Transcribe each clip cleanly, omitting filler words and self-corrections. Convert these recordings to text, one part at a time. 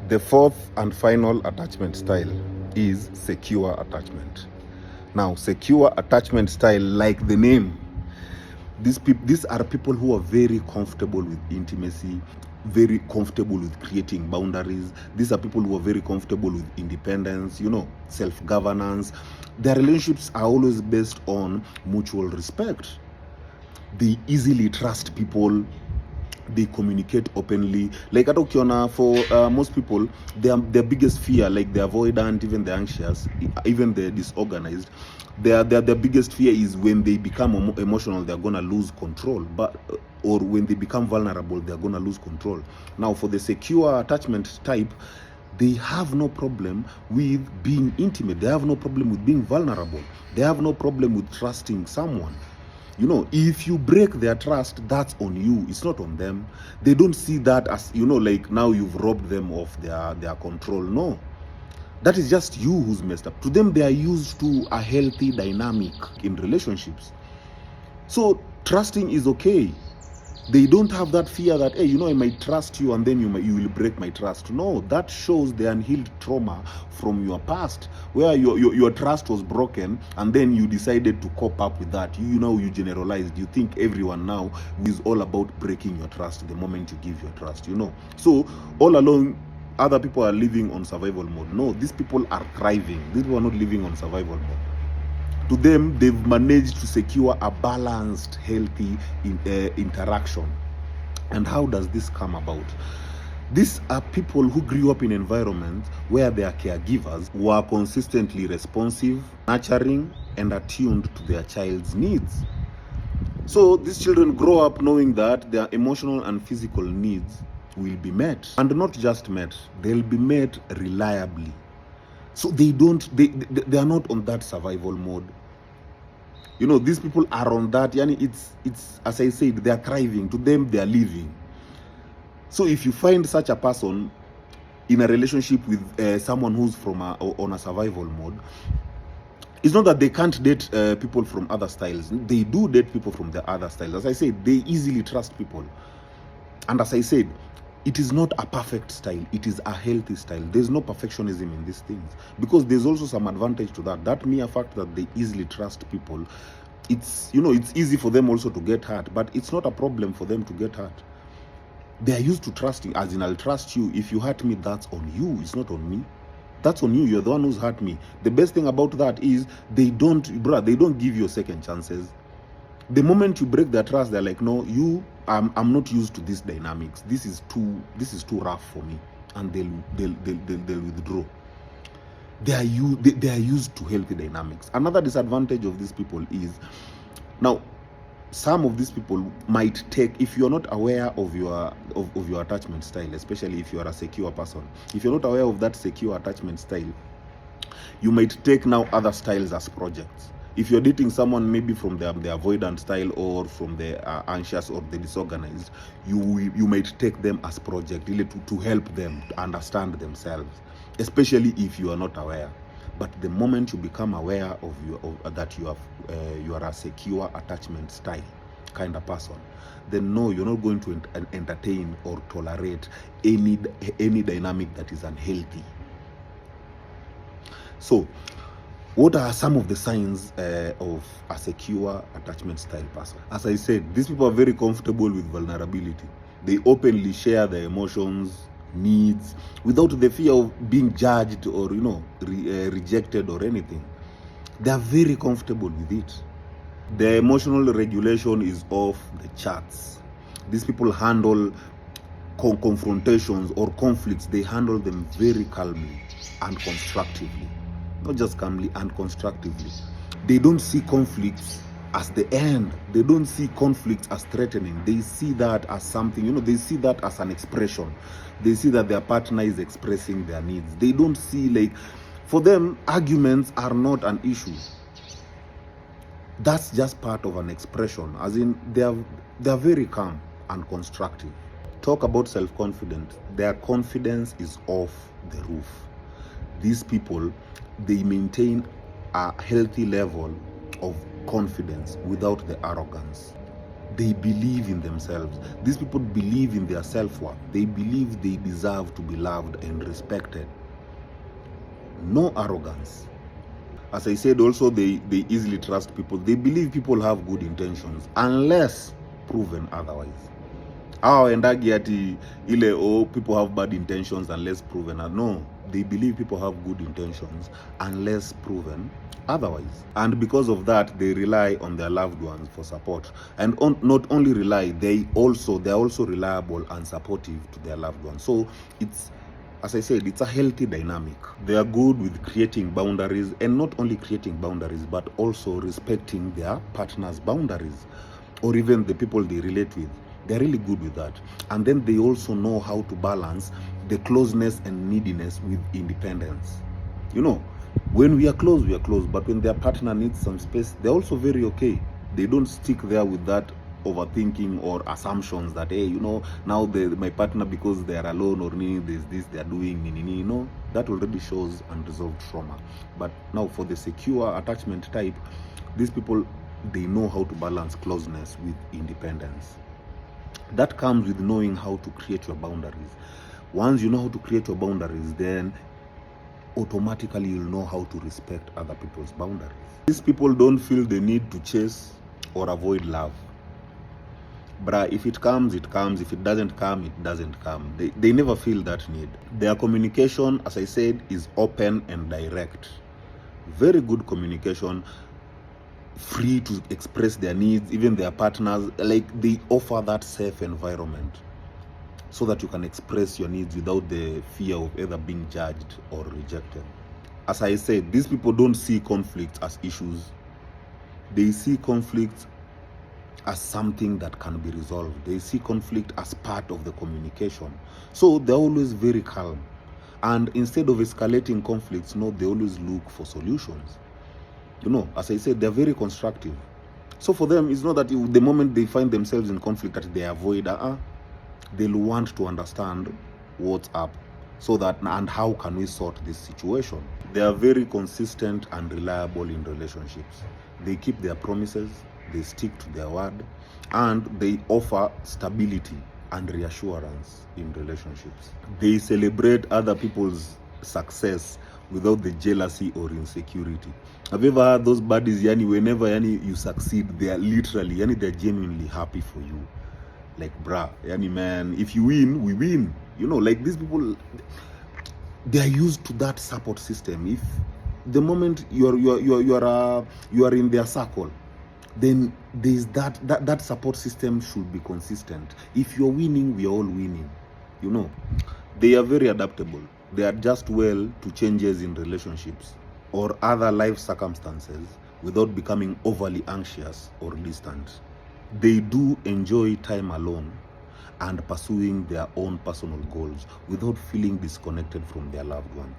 The fourth and final attachment style is secure attachment. Now, secure attachment style, like the name, these are people who are very comfortable with intimacy, very comfortable with creating boundaries. These are people who are very comfortable with independence, self-governance. Their relationships are always based on mutual respect. They easily trust people. They communicate openly. Like ukiona, for most people, their biggest fear, like the avoidant, even the anxious, even the disorganized, their biggest fear is when they become emotional, they're gonna lose control. Or when they become vulnerable, they're gonna lose control. Now, for the secure attachment type, they have no problem with being intimate. They have no problem with being vulnerable. They have no problem with trusting someone. If you break their trust, that's on you. It's not on them. They don't see that as, like now you've robbed them of their control. No. That is just you who's messed up. To them, they are used to a healthy dynamic in relationships. So trusting is okay. They don't have that fear that, hey, I might trust you and then you will break my trust. No, that shows the unhealed trauma from your past, where your trust was broken and then you decided to cope up with that. You generalized. You think everyone now is all about breaking your trust the moment you give your trust, So all along, other people are living on survival mode. No, these people are thriving. These people are not living on survival mode. To them, they've managed to secure a balanced, healthy interaction. And how does this come about? These are people who grew up in environments where their caregivers were consistently responsive, nurturing, and attuned to their child's needs. So these children grow up knowing that their emotional and physical needs will be met. And not just met, they'll be met reliably. So they are not on that survival mode. These people are on that. It's as I said, they are thriving. To them, they are living. So if you find such a person in a relationship with someone who's on a survival mode, it's not that they can't date people from other styles. They do date people from the other styles. As I said, they easily trust people. And as I said, it is not a perfect style. It is a healthy style. There's no perfectionism in these things, because there's also some advantage to that. That mere fact that they easily trust people, it's easy for them also to get hurt, but it's not a problem for them to get hurt. They are used to trusting, as in, I'll trust you. If you hurt me, that's on you. It's not on me. That's on you. You're the one who's hurt me. The best thing about that is they don't give you second chances. The moment you break their trust, they're like, no, I'm not used to these dynamics. This is too rough for me, and they'll withdraw. They are used to healthy dynamics. Another disadvantage of these people is, now, some of these people might take, if you're not aware of your attachment style, especially if you are a secure person, if you're not aware of that secure attachment style, you might take now other styles as projects. If you're dating someone maybe from the avoidant style or from the anxious or the disorganized, you might take them as project, really to help them to understand themselves, especially if you are not aware. But the moment you become aware that you are a secure attachment style kind of person, then no, you're not going to entertain or tolerate any dynamic that is unhealthy. So, what are some of the signs of a secure attachment style person? As I said, these people are very comfortable with vulnerability. They openly share their emotions, needs, without the fear of being judged or rejected or anything. They are very comfortable with it. Their emotional regulation is off the charts. These people handle confrontations or conflicts. They handle them very calmly and constructively. Not just calmly and constructively. They don't see conflicts as the end. They don't see conflicts as threatening. They see that as something, they see that as an expression. They see that their partner is expressing their needs. They don't see, for them, arguments are not an issue. That's just part of an expression. As in, they are very calm and constructive. Talk about self-confidence. Their confidence is off the roof. These people, they maintain a healthy level of confidence without the arrogance. They believe in themselves. These people believe in their self-worth. They believe they deserve to be loved and respected. No arrogance. As I said, also they easily trust people. They believe people have good intentions unless proven otherwise. Endagi ati ile people have bad intentions unless proven. No, they believe people have good intentions unless proven otherwise. And because of that, they rely on their loved ones for support. And not only rely, they're also reliable and supportive to their loved ones. So it's, as I said, it's a healthy dynamic. They are good with creating boundaries, and not only creating boundaries, but also respecting their partner's boundaries, or even the people they relate with. They're really good with that. And then they also know how to balance the closeness and neediness with independence. You know, when we are close, but when their partner needs some space, they're also very okay. They don't stick there with that overthinking or assumptions that, hey, you know, now my partner, because they are alone or there's this they are doing, you know, that already shows unresolved trauma. But now for the secure attachment type, these people, they know how to balance closeness with independence. That comes with knowing how to create your boundaries. Once you know how to create your boundaries, then automatically you'll know how to respect other people's boundaries. These people don't feel the need to chase or avoid love. Bruh, if it comes, it comes. If it doesn't come, it doesn't come. They never feel that need. Their communication, as I said, is open and direct. Very good communication, free to express their needs, even their partners. Like, they offer that safe environment so that you can express your needs without the fear of either being judged or rejected. As I said, these people don't see conflict as issues. They see conflict as something that can be resolved. They see conflict as part of the communication. So they're always very calm. And instead of escalating conflicts, no, they always look for solutions. You know, as I said, they're very constructive. So for them, it's not that the moment they find themselves in conflict that they avoid, they'll want to understand what's up, so that, and how can we sort this situation. They are very consistent and reliable in relationships. They keep their promises, they stick to their word, and they offer stability and reassurance in relationships. They celebrate other people's success without the jealousy or insecurity. Have you ever had those buddies, whenever you succeed, they are literally, they're genuinely happy for you. Like, bruh, man, if you win, we win. You know, like, these people, they are used to that support system. If the moment you are in their circle, then there's that support system should be consistent. If you're winning, we are all winning. You know, they are very adaptable. They adjust well to changes in relationships or other life circumstances without becoming overly anxious or distant. They do enjoy time alone and pursuing their own personal goals without feeling disconnected from their loved ones.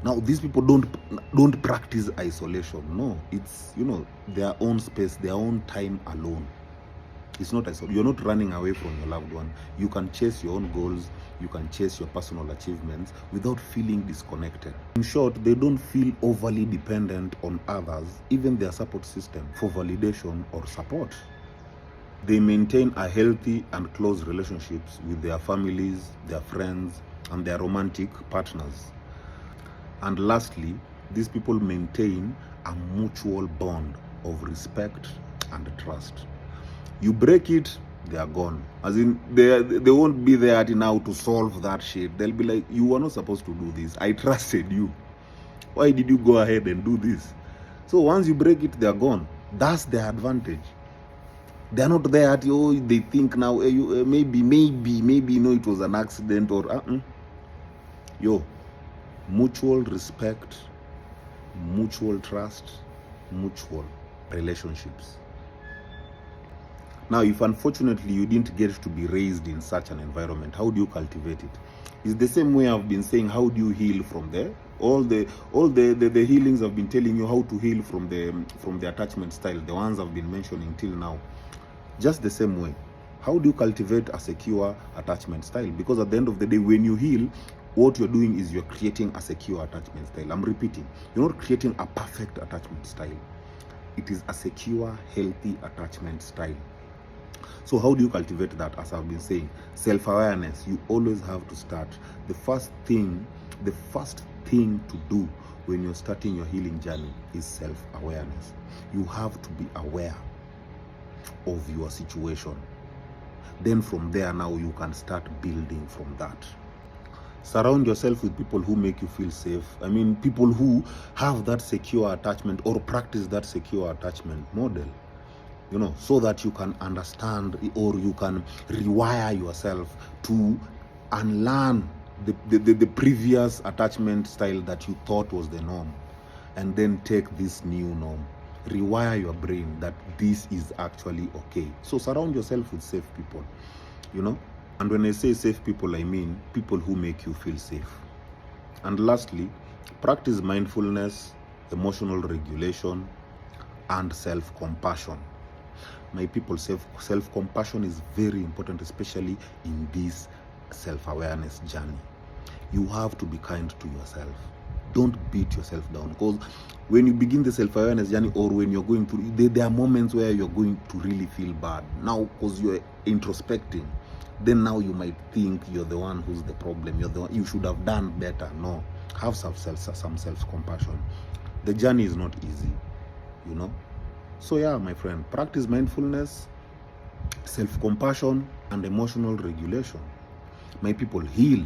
Now, these people don't practice isolation. No, it's, you know, their own space, their own time alone. It's not isolation. You're not running away from your loved one. You can chase your own goals. You can chase your personal achievements without feeling disconnected. In short, they don't feel overly dependent on others, even their support system, for validation or support. They maintain a healthy and close relationships with their families, their friends, and their romantic partners. And lastly, these people maintain a mutual bond of respect and trust. You break it, they are gone. As in, they won't be there now to solve that shit. They'll be like, you were not supposed to do this. I trusted you. Why did you go ahead and do this? So once you break it, they're gone. That's their advantage. They're not there at, they think now, maybe, it was an accident or, mutual respect, mutual trust, mutual relationships. Now, if unfortunately you didn't get to be raised in such an environment, how do you cultivate it? It's the same way I've been saying, how do you heal from there? All the healings I've been telling you how to heal from the attachment style, the ones I've been mentioning till now. Just the same way. How do you cultivate a secure attachment style? Because at the end of the day, when you heal, what you're doing is you're creating a secure attachment style. I'm repeating, you're not creating a perfect attachment style. It is a secure, healthy attachment style. So how do you cultivate that? As I've been saying, self-awareness. You always have to start. The first thing to do when you're starting your healing journey is self-awareness. You have to be aware of your situation. Then from there, now you can start building from that. Surround yourself with people who make you feel safe. I mean, people who have that secure attachment or practice that secure attachment model, you know, so that you can understand or you can rewire yourself to unlearn the previous attachment style that you thought was the norm, and then take this new norm. Rewire your brain that this is actually okay. So surround yourself with safe people, you know. And when I say safe people, I mean people who make you feel safe. And lastly, practice mindfulness, emotional regulation, and self-compassion. My people, self-compassion is very important, especially in this self-awareness journey. You have to be kind to yourself. Don't beat yourself down, because when you begin the self-awareness journey, or when you're going through, there are moments where you're going to really feel bad. Now, because you're introspecting, then now you might think you're the one who's the problem. You're the one, you should have done better. No, have some self-compassion. The journey is not easy, you know. So yeah, my friend, practice mindfulness, self-compassion, and emotional regulation. My people, heal.